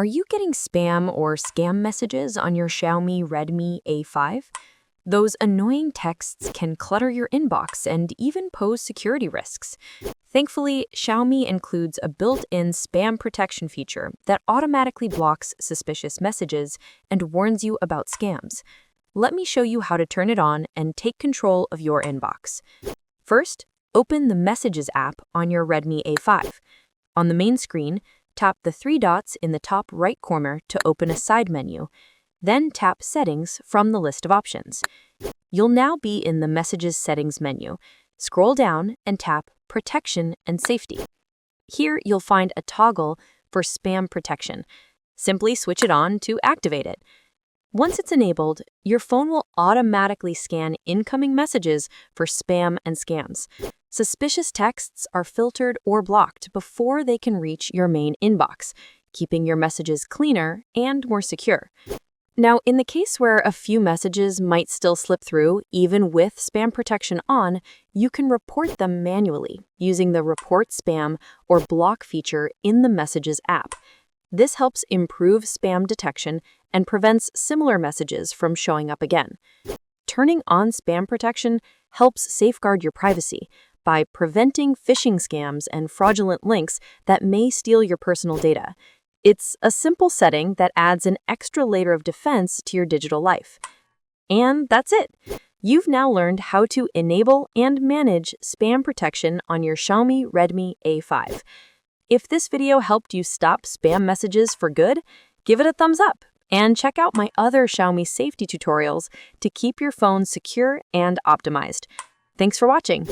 Are you getting spam or scam messages on your Xiaomi Redmi A5? Those annoying texts can clutter your inbox and even pose security risks. Thankfully, Xiaomi includes a built-in spam protection feature that automatically blocks suspicious messages and warns you about scams. Let me show you how to turn it on and take control of your inbox. First, open the Messages app on your Redmi A5. On the main screen, tap the three dots in the top right corner to open a side menu. Then tap Settings from the list of options. You'll now be in the Messages Settings menu. Scroll down and tap Protection and Safety. Here you'll find a toggle for spam protection. Simply switch it on to activate it. Once it's enabled, your phone will automatically scan incoming messages for spam and scams. Suspicious texts are filtered or blocked before they can reach your main inbox, keeping your messages cleaner and more secure. Now, in the case where a few messages might still slip through, even with spam protection on, you can report them manually using the Report Spam or Block feature in the Messages app. This helps improve spam detection and prevents similar messages from showing up again. Turning on spam protection helps safeguard your privacy by preventing phishing scams and fraudulent links that may steal your personal data. It's a simple setting that adds an extra layer of defense to your digital life. And that's it. You've now learned how to enable and manage spam protection on your Xiaomi Redmi A5. If this video helped you stop spam messages for good, give it a thumbs up and check out my other Xiaomi safety tutorials to keep your phone secure and optimized. Thanks for watching.